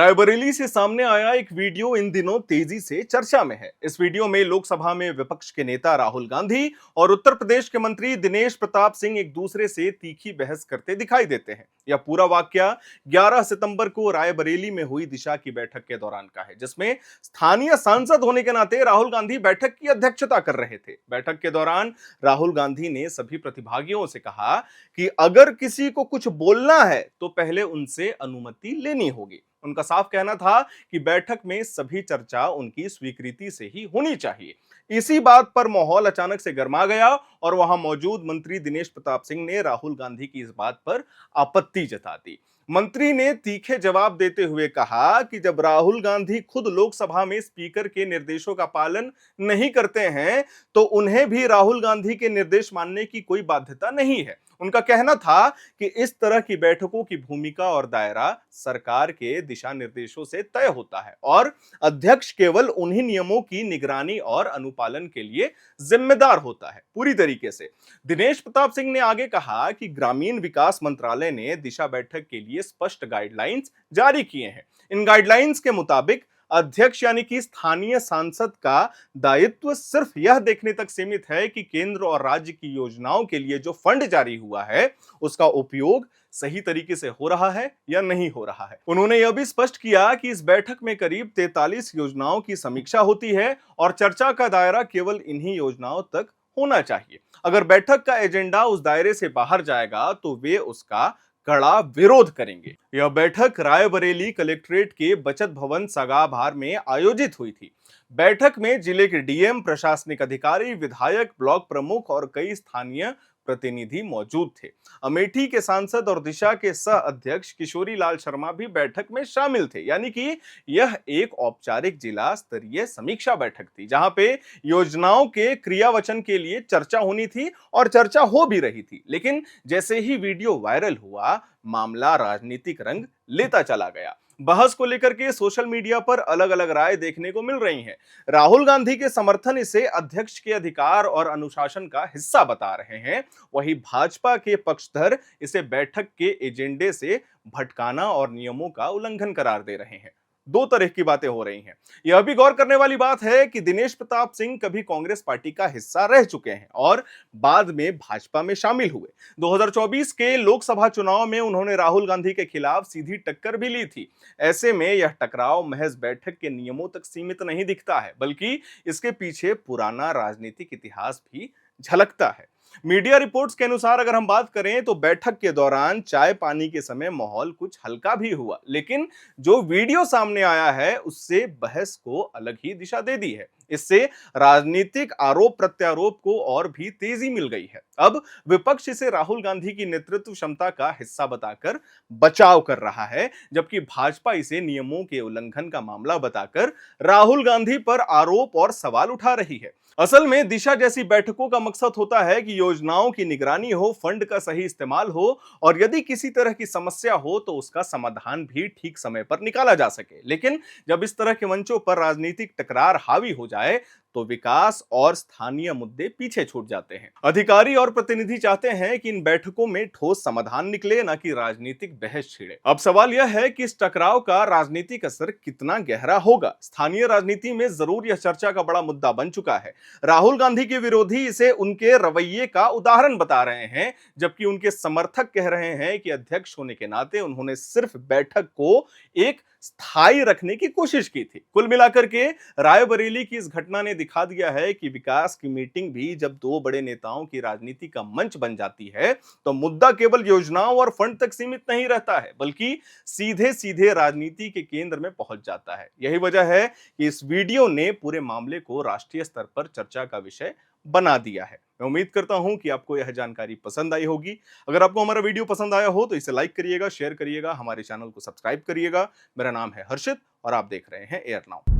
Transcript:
रायबरेली से सामने आया एक वीडियो इन दिनों तेजी से चर्चा में है। इस वीडियो में लोकसभा में विपक्ष के नेता राहुल गांधी और उत्तर प्रदेश के मंत्री दिनेश प्रताप सिंह एक दूसरे से तीखी बहस करते दिखाई देते हैं। यह पूरा वाकया 11 सितंबर को रायबरेली में हुई दिशा की बैठक के दौरान का है, जिसमें स्थानीय सांसद होने के नाते राहुल गांधी बैठक की अध्यक्षता कर रहे थे। बैठक के दौरान राहुल गांधी ने सभी प्रतिभागियों से कहा कि अगर किसी को कुछ बोलना है तो पहले उनसे अनुमति लेनी होगी। उनका साफ कहना था कि बैठक में सभी चर्चा उनकी स्वीकृति से ही होनी चाहिए। इसी बात पर माहौल अचानक से गर्मा गया और वहां मौजूद मंत्री दिनेश प्रताप सिंह ने राहुल गांधी की इस बात पर आपत्ति जता दी। मंत्री ने तीखे जवाब देते हुए कहा कि जब राहुल गांधी खुद लोकसभा में स्पीकर के निर्देशों का पालन नहीं करते हैं तो उन्हें भी राहुल गांधी के निर्देश मानने की कोई बाध्यता नहीं है। उनका कहना था कि इस तरह की बैठकों की भूमिका और दायरा सरकार के दिशा निर्देशों से तय होता है और अध्यक्ष केवल उन्हीं नियमों की निगरानी और अनुपालन के लिए जिम्मेदार होता है पूरी तरीके से। दिनेश प्रताप सिंह ने आगे कहा कि ग्रामीण विकास मंत्रालय ने दिशा बैठक के लिए स्पष्ट गाइडलाइंस जारी किए हैं। इन गाइडलाइंस के मुताबिक अध्यक्ष यानी कि स्थानीय सांसद का दायित्व सिर्फ यह देखने तक सीमित है कि केंद्र और राज्य की योजनाओं के लिए जो फंड जारी हुआ है उसका उपयोग सही तरीके से हो रहा है या नहीं हो रहा है। उन्होंने यह भी स्पष्ट किया कि इस बैठक में करीब 43 योजनाओं की समीक्षा होती है और चर्चा का दायरा केवल इन्हीं योजनाओं तक होना चाहिए। अगर बैठक का एजेंडा उस दायरे से बाहर जाएगा तो वे उसका कड़ा विरोध करेंगे। यह बैठक रायबरेली कलेक्ट्रेट के बचत भवन सगाभार में आयोजित हुई थी। बैठक में जिले के डीएम, प्रशासनिक अधिकारी, विधायक, ब्लॉक प्रमुख और कई स्थानीय प्रतिनिधि मौजूद थे। अमेठी के सांसद और दिशा के सह अध्यक्ष किशोरी लाल शर्मा भी बैठक में शामिल थे। यानी कि यह एक औपचारिक जिला स्तरीय समीक्षा बैठक थी जहां पे योजनाओं के क्रियावचन के लिए चर्चा होनी थी और चर्चा हो भी रही थी। लेकिन जैसे ही वीडियो वायरल हुआ, मामला राजनीतिक रंग लेता चला गया। बहस को लेकर के सोशल मीडिया पर अलग अलग राय देखने को मिल रही हैं। राहुल गांधी के समर्थन इसे अध्यक्ष के अधिकार और अनुशासन का हिस्सा बता रहे हैं, वहीं भाजपा के पक्षधर इसे बैठक के एजेंडे से भटकाना और नियमों का उल्लंघन करार दे रहे हैं। दो तरह की बातें हो रही हैं। यह भी गौर करने वाली बात है कि दिनेश प्रताप सिंह कभी कांग्रेस पार्टी का हिस्सा रह चुके हैं और बाद में भाजपा में शामिल हुए। 2024 के लोकसभा चुनाव में उन्होंने राहुल गांधी के खिलाफ सीधी टक्कर भी ली थी। ऐसे में यह टकराव महज बैठक के नियमों तक सीमित नहीं दिखता है, बल्कि इसके पीछे पुराना राजनीतिक इतिहास भी झलकता है। मीडिया रिपोर्ट्स के अनुसार अगर हम बात करें तो बैठक के दौरान चाय पानी के समय माहौल कुछ हल्का भी हुआ, लेकिन जो वीडियो सामने आया है उससे बहस को अलग ही दिशा दे दी है। इससे राजनीतिक आरोप प्रत्यारोप को और भी तेजी मिल गई है। अब विपक्ष इसे राहुल गांधी की नेतृत्व क्षमता का हिस्सा बताकर बचाव कर रहा है, जबकि भाजपा इसे नियमों के उल्लंघन का मामला बताकर राहुल गांधी पर आरोप और सवाल उठा रही है। असल में दिशा जैसी बैठकों का मकसद होता है कि योजनाओं की निगरानी हो, फंड का सही इस्तेमाल हो और यदि किसी तरह की समस्या हो तो उसका समाधान भी ठीक समय पर निकाला जा सके। लेकिन जब इस तरह के मंचों पर राजनीतिक टकरार हावी हो जाए तो विकास और स्थानीय मुद्दे पीछे छूट जाते हैं। अधिकारी और प्रतिनिधि चाहते हैं कि इन बैठकों में ठोस समाधान निकले, न कि राजनीतिक बहस छिड़े। अब सवाल यह है कि इस टकराव का राजनीतिक असर कितना गहरा होगा। स्थानीय राजनीति में जरूर यह चर्चा का बड़ा मुद्दा बन चुका है। राहुल गांधी के विरोधी इसे उनके रवैये का उदाहरण बता रहे हैं, जबकि उनके समर्थक कह रहे हैं कि अध्यक्ष होने के नाते उन्होंने सिर्फ बैठक को एक स्थायी रखने की कोशिश की थी। कुल मिलाकर के रायबरेली की इस घटना ने दिखा दिया है कि विकास की मीटिंग भी जब दो बड़े नेताओं की राजनीति का मंच बन जाती है तो मुद्दा केवल योजनाओं और फंड तक सीमित नहीं रहता है, बल्कि सीधे सीधे राजनीति के केंद्र में पहुंच जाता है। यही वजह है कि इस वीडियो ने पूरे मामले को राष्ट्रीय स्तर पर चर्चा का विषय बना दिया है। मैं उम्मीद करता हूं कि आपको यह जानकारी पसंद आई होगी। अगर आपको हमारा वीडियो पसंद आया हो तो इसे लाइक करिएगा, शेयर करिएगा, हमारे चैनल को सब्सक्राइब करिएगा। मेरा नाम है हर्षित और आप देख रहे हैं एयर नाउ।